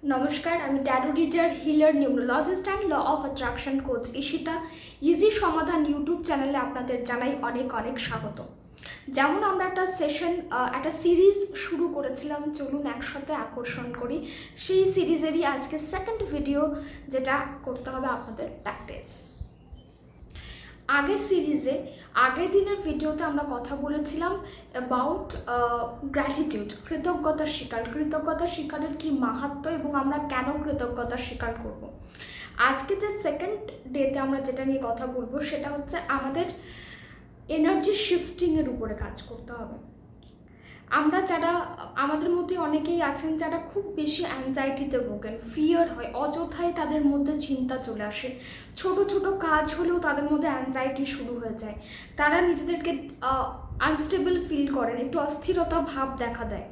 নমস্কার, আমি tarot reader, healer, neurologist and law of attraction coach Ishita. Easy সমাধান YouTube চ্যানেলে আপনাদের জানাই অনেক অনেক স্বাগত। যেমন আমরা একটা সিরিজ শুরু করেছিলাম, চলুন একসাথে আকর্ষণ করি। সেই সিরিজেরই আজকে সেকেন্ড ভিডিও, যেটা করতে হবে আপনাদের প্র্যাকটিস। আগের দিনের ভিডিওতে আমরা কথা বলেছিলাম অ্যাবাউট গ্র্যাটিটিউড, কৃতজ্ঞতা স্বীকারের কি মাহাত্ম্য এবং আমরা কেন কৃতজ্ঞতা স্বীকার করব। আজকে যে সেকেন্ড ডেতে আমরা যেটা নিয়ে কথা বলবো সেটা হচ্ছে আমাদের এনার্জি শিফটিংয়ের উপরে কাজ করতে হবে। আমাদের মধ্যে অনেকেই আছেন যারা খুব বেশি অ্যাংজাইটিতে ভোগেন, ফিয়ার হয়, অযথাই তাদের মধ্যে চিন্তা চলে আসে। ছোট ছোট কাজ হলেও তাদের মধ্যে অ্যাংজাইটি শুরু হয়ে যায়। তারা নিজেদেরকে আনস্টেবল ফিল করেন, একটু অস্থিরতা ভাব দেখা দেয়।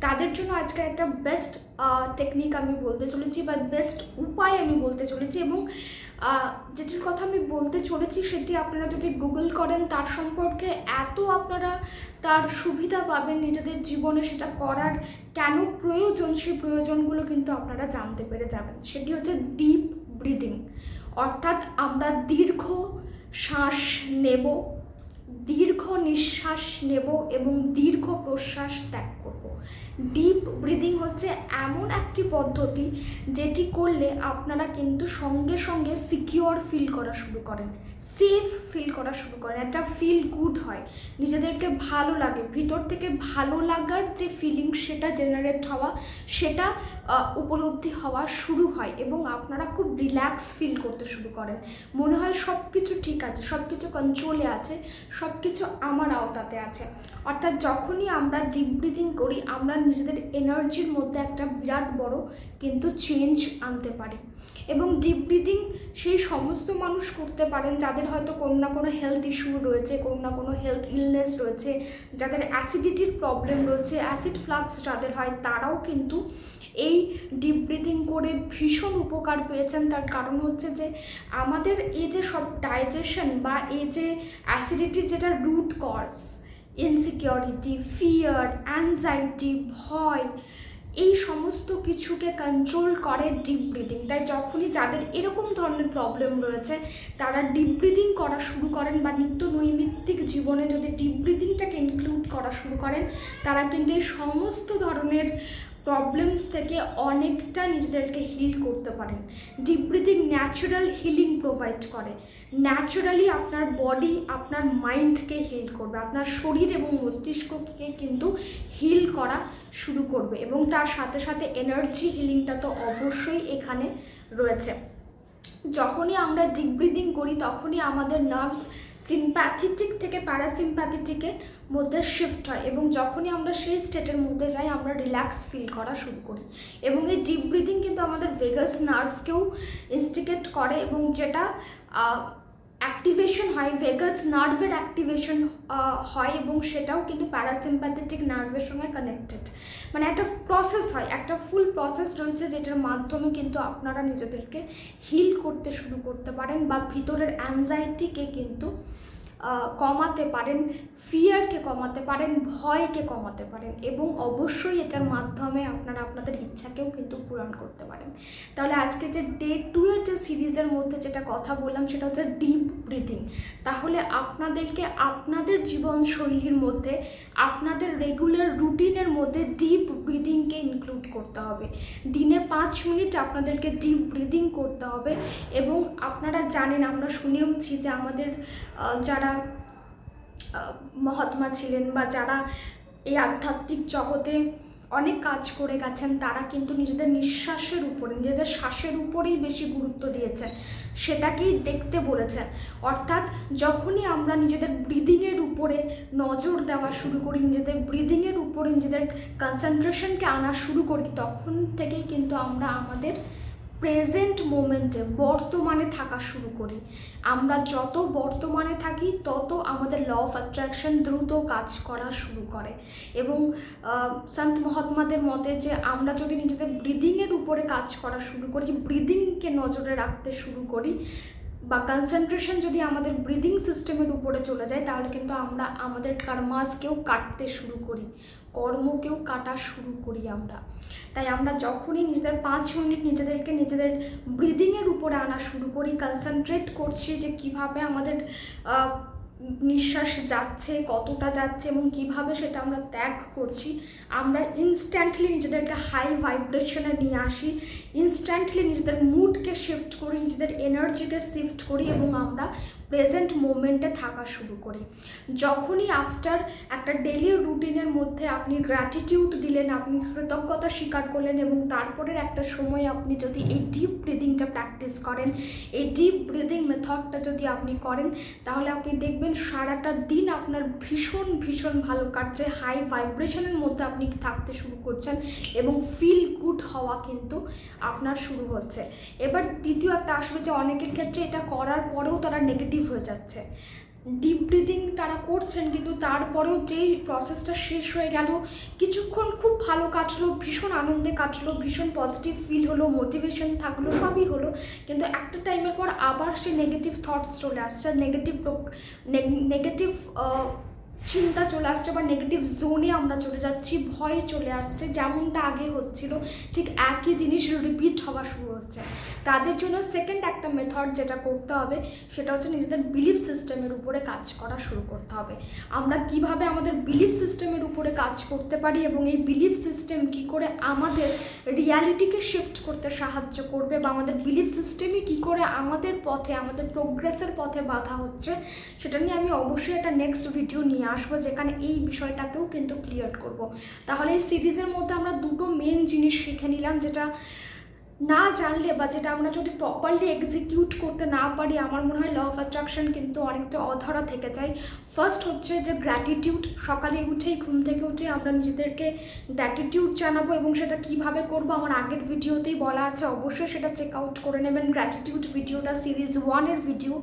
তাদের জন্য আজকে একটা বেস্ট টেকনিক আমি বলতে চলেছি, বা বেস্ট উপায় আমি বলতে চলেছি, এবং যেটির কথা আমি বলতে চলেছি সেটি আপনারা যদি গুগল করেন তার সম্পর্কে আপনারা তার সুবিধা পাবেন নিজেদের জীবনে। সেটা করার কেন প্রয়োজন, সেই প্রয়োজনগুলো কিন্তু আপনারা জানতে পেরে যাবেন। সেটি হচ্ছে ডিপ ব্রিদিং, অর্থাৎ আমরা দীর্ঘ নিঃশ্বাস নেব এবং দীর্ঘ প্রশ্বাস ত্যাগ করব। ডিপ ব্রিদিং হচ্ছে এমন একটি পদ্ধতি যেটি করলে আপনারা কিন্তু সঙ্গে সঙ্গে সিকিওর ফিল করা শুরু করেন, সেফ ফিল করা শুরু করেন, একটা ফিল গুড হয়, নিজেদেরকে ভালো লাগে, ভিতর থেকে ভালো লাগার যে ফিলিং সেটা জেনারেট হওয়া, সেটা উপলব্ধি হওয়া শুরু হয় এবং আপনারা খুব রিল্যাক্স ফিল করতে শুরু করেন। মনে হয় সব কিছু ঠিক আছে, সব কিছু কন্ট্রোলে আছে, সব কিছু আমার আওতাতে আছে। অর্থাৎ যখনই আমরা ডিপ ব্রিদিং করি আমরা নিজেদের এনার্জির মধ্যে একটা বিরাট বড় কিন্তু চেঞ্জ আনতে পারি। এবং ডিপ ব্রিদিং সেই সমস্ত মানুষ করতে পারেন যাদের হয়তো কোনো না কোনো হেলথ ইস্যু রয়েছে, কোনো না কোনো হেলথ ইলনেস রয়েছে, যাদের অ্যাসিডিটির প্রবলেম রয়েছে, অ্যাসিড ফ্লাক্স যাদের হয়, তারাও কিন্তু এই ডিপ ব্রিদিং করে ভীষণ উপকার পেয়েছেন। তার কারণ হচ্ছে যে আমাদের এই যে সব ডাইজেশন বা এই যে অ্যাসিডিটির যেটা root cause, insecurity, fear, anxiety, ভয়, এই সমস্ত কিছুকে কন্ট্রোল করে ডিপ ব্রিদিং। তাই যখনই যাদের এরকম ধরনের প্রবলেম রয়েছে তারা ডিপ ব্রিদিং করা শুরু করেন, বা নিত্য নৈমিত্তিক জীবনে যদি ডিপ ব্রিদিংটাকে ইনক্লুড করা শুরু করেন, তারা কিন্তু এই সমস্ত ধরনের প্রবলেমস থেকে অনেকটা নিজেদেরকে হিল করতে পারেন। Deep breathing natural healing provide করে, ন্যাচারালি আপনার বডি আপনার মাইন্ডকে হিল করবে, আপনার শরীর এবং মস্তিষ্ককে কিন্তু হিল করা শুরু করবে, এবং তার সাথে সাথে এনার্জি হিলিংটা তো অবশ্যই এখানে রয়েছে। যখনই আমরা ডিপ ব্রিদিং করি তখনই আমাদের নার্ভস সিম্প্যাথেটিক থেকে প্যারাসিম্প্যাথেটিকের মধ্যে শিফট হয়, এবং যখনই আমরা সেই স্টেটের মধ্যে যাই আমরা রিল্যাক্স ফিল করা শুরু করি। এবং এই ডিপ ব্রিদিং কিন্তু আমাদের ভেগাস নার্ভকেও ইনস্টিগেট করে, এবং যেটা অ্যাক্টিভেশন হয়, ভেগাস নার্ভের অ্যাক্টিভেশন হয়, এবং সেটাও কিন্তু প্যারাসিম্প্যাথেটিক নার্ভের সঙ্গে কানেক্টেড। মানে একটা প্রসেস হয়, একটা ফুল প্রসেস রয়েছে যেটার মাধ্যমে কিন্তু আপনারা নিজেদেরকে হিল করতে শুরু করতে পারেন, বা ভিতরের অ্যাংজাইটিকে কিন্তু কমাতে পারেন, ফিয়ারকে কমাতে পারেন, ভয়কে কমাতে পারেন, এবং অবশ্যই এটার মাধ্যমে আপনারা আপনাদের ইচ্ছাকেও কিন্তু পূরণ করতে পারেন। তাহলে আজকে যে ডে 2 এর যে সিরিজের মধ্যে যেটা কথা বললাম সেটা হচ্ছে ডিপ ব্রিদিং। তাহলে আপনাদেরকে আপনাদের জীবনশৈলীর মধ্যে, আপনাদের রেগুলার রুটিনের মধ্যে ডিপ ব্রিদিংকে ইনক্লুড করতে হবে। দিনে 5 মিনিট আপনাদেরকে ডিপ ব্রিদিং করতে হবে। এবং আপনারা জানেন, আমরা শুনেওছি যে আমাদের যারা মহাত্মা ছিলেন বা যারা এই আধ্যাত্মিক জগতে অনেক কাজ করে গেছেন, তারা কিন্তু নিজেদের নিঃশ্বাসের উপরে, নিজেদের শ্বাসের উপরেই বেশি গুরুত্ব দিয়েছেন, সেটাকেই দেখতে বলেছেন। অর্থাৎ যখনই আমরা নিজেদের ব্রিদিংয়ের উপরে নজর দেওয়া শুরু করি, নিজেদের ব্রিদিংয়ের উপরে নিজেদের কনসেন্ট্রেশনকে আনা শুরু করি, তখন থেকেই কিন্তু আমরা আমাদের প্রেজেন্ট মোমেন্টে, বর্তমানে থাকা শুরু করি। আমরা যত বর্তমানে থাকি তত আমাদের ল অফ অ্যাট্রাকশন দ্রুত কাজ করা শুরু করে। এবং সন্ত মহাত্মাদের মতে যে আমরা যদি নিজেদের ব্রিদিংয়ের উপরে কাজ করা শুরু করি, ব্রিদিংকে নজরে রাখতে শুরু করি, বা কনসেন্ট্রেশন যদি আমাদের ব্রিদিং সিস্টেমের উপরে চলে যায়, তাহলে কিন্তু আমরা আমাদের কর্মাসকেও কাটতে শুরু করি, কর্মকেও কাটা শুরু করি আমরা। তাই আমরা যখনই নিজেদের 5 মিনিট নিজেদের ব্রিদিংয়ের উপরে আনা শুরু করি, কনসেন্ট্রেট করছি যে কিভাবে আমাদের নিঃশ্বাস যাচ্ছে, কতটা যাচ্ছে এবং কিভাবে সেটা আমরা ত্যাগ করছি, আমরা ইনস্ট্যান্টলি নিজেদেরকে হাই ভাইব্রেশনে নিয়ে আসি, ইনস্ট্যান্টলি নিজেদের মুডকে শিফট করি, নিজেদের এনার্জিকে শিফট করি এবং আমরা প্রেজেন্ট মোমেন্টে থাকা শুরু করি। যখনই আফটার একটা ডেলি রুটিনের মধ্যে আপনি গ্র্যাটিটিউড দিলেন, আপনি কৃতজ্ঞতা স্বীকার করলেন এবং তারপরের একটা সময় আপনি যদি এই ডিপ ব্রিদিংটা প্র্যাকটিস করেন, এই ডিপ ব্রিদিং মেথডটা যদি আপনি করেন, তাহলে আপনি দেখবেন সারাটা দিন আপনার ভীষণ ভীষণ ভালো কাটছে, হাই ভাইব্রেশনের মধ্যে আপনি থাকতে শুরু করছেন এবং ফিল গুড হওয়া কিন্তু আপনার শুরু হচ্ছে। এবার দ্বিতীয় একটা আসবে যে অনেকের ক্ষেত্রে এটা করার পরেও তারা নেগেটিভ হয়ে যাচ্ছে। ডিপ ব্রিদিং তারা করছেন কিন্তু তারপরেও যেই প্রসেসটা শেষ হয়ে গেল, কিছুক্ষণ খুব ভালো কাটলো, ভীষণ আনন্দে কাটলো, ভীষণ পজিটিভ ফিল হলো, মোটিভেশন থাকলো, সবই হলো, কিন্তু একটা টাইমের পর আবার সে নেগেটিভ থটস চলে আসছে, নেগেটিভ চিন্তা চলে আসছে বা নেগেটিভ জোনে আমরা চলে যাচ্ছি, ভয় চলে আসছে, যেমনটা আগে হচ্ছিল ঠিক একই জিনিস রিপিট হওয়া শুরু হচ্ছে। তাদের জন্য সেকেন্ড একটা মেথড যেটা করতে হবে সেটা হচ্ছে নিজেদের বিলিফ সিস্টেমের উপরে কাজ করা শুরু করতে হবে। আমরা কিভাবে আমাদের বিলিফ সিস্টেমের উপরে কাজ করতে পারি এবং এই বিলিফ সিস্টেম কি করে আমাদের রিয়ালিটিকে শিফট করতে সাহায্য করবে বা আমাদের বিলিফ সিস্টেমই কি করে আমাদের পথে, আমাদের প্রোগ্রেসের পথে বাধা হচ্ছে, সেটা নিয়ে আমি অবশ্যই একটা নেক্সট ভিডিও নিয়ে আসবো যেখানে এই বিষয়টাকেও কিন্তু ক্লিয়ার করব। তাহলে এই সিরিজের মধ্যে আমরা দুটো মেন জিনিস শিখে নিলাম, যেটা না জানলে বা যেটা আমরা যদি প্রপারলি এক্সিকিউট করতে না পারি, আমার মনে হয় ল অফ অ্যাট্রাকশন কিন্তু অনেকটা অধরা থেকে যায়। ফার্স্ট হচ্ছে যে গ্র্যাটিটিউড, সকালে উঠেই ঘুম থেকে উঠে আমরা নিজেদেরকে গ্র্যাটিটিউড জানাবো এবং সেটা কিভাবে করব আমার আগের ভিডিওতেই বলা আছে, অবশ্যই সেটা চেক আউট করে নেবেন, গ্র্যাটিটিউড ভিডিওটা সিরিজ 1-এর ভিডিও।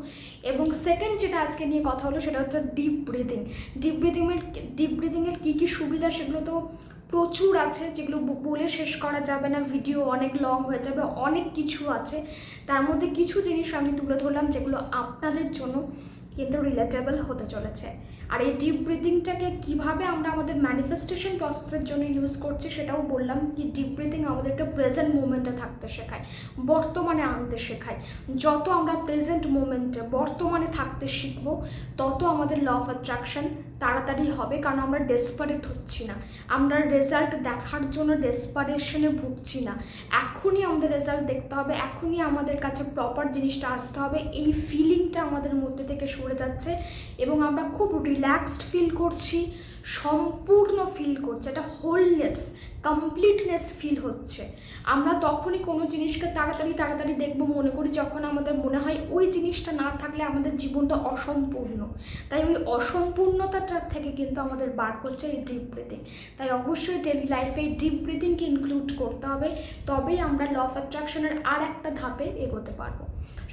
এবং সেকেন্ড যেটা আজকে নিয়ে কথা হলো সেটা হচ্ছে ডিপ ব্রিদিং। ডিপ ব্রিদিংয়ের কী কী সুবিধা সেগুলো তো প্রচুর আছে, যেগুলো বলে শেষ করা যাবে না, ভিডিও অনেক লং হয়ে যাবে, অনেক কিছু আছে। তার মধ্যে কিছু জিনিস আমি তুলে ধরলাম যেগুলো আপনাদের জন্য কিন্তু রিলেটেবল হতে চলেছে। আর এই ডিপ ব্রিদিংটাকে কীভাবে আমরা আমাদের ম্যানিফেস্টেশন প্রসেসের জন্য ইউজ করছি সেটাও বললাম, কি ডিপ ব্রিদিং আমাদেরকে প্রেজেন্ট মোমেন্টে থাকতে শেখায়, বর্তমানে আনতে শেখায়। যত আমরা প্রেজেন্ট মোমেন্টে বর্তমানে থাকতে শিখবো, তত আমাদের ল অফ অ্যাট্রাকশন তাড়াতাড়ি হবে, কারণ আমরা ডেসপারেট হচ্ছি না, আমরা রেজাল্ট দেখার জন্য ডেসপারেশনে ভুগছি না। এখনই আমাদের রেজাল্ট দেখতে হবে, এখনই আমাদের কাছে প্রপার জিনিসটা আসতে হবে, এই ফিলিংটা আমাদের মধ্যে থেকে সরে যাচ্ছে এবং আমরা খুব রিল্যাক্সড ফিল করছি, সম্পূর্ণ ফিল করছে, একটা হোলনেস, কমপ্লিটনেস ফিল হচ্ছে। আমরা তখনই কোনো জিনিসকে তাড়াতাড়ি দেখবো মনে করি যখন আমাদের মনে হয় ওই জিনিসটা না থাকলে আমাদের জীবনটা অসম্পূর্ণ। তাই ওই অসম্পূর্ণতাটার থেকে কিন্তু আমাদের বার করছে এই ডিপ ব্রিদিং। তাই অবশ্যই ডেলি লাইফে এই ডিপ ব্রিদিংকে ইনক্লুড করতে হবে, তবেই আমরা ল অফ অ্যাট্রাকশনের আর একটা ধাপে এগোতে পারবো।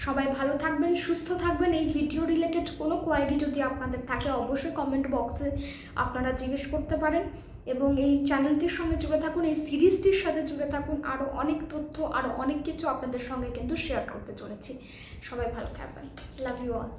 সবাই ভালো থাকবেন, সুস্থ থাকবেন। এই ভিডিও রিলেটেড কোনো কোয়ারি যদি আপনাদের থাকে অবশ্যই কমেন্ট বক্সে আপনারা জিজ্ঞেস করতে পারেন এবং এই চ্যানেলটির সঙ্গে জুড়ে থাকুন, এই সিরিজটির সাথে জুড়ে থাকুন। আরও অনেক তথ্য, আরও অনেক কিছু আপনাদের সঙ্গে কিন্তু শেয়ার করতে চলেছি। সবাই ভালো থাকবেন। Love you all.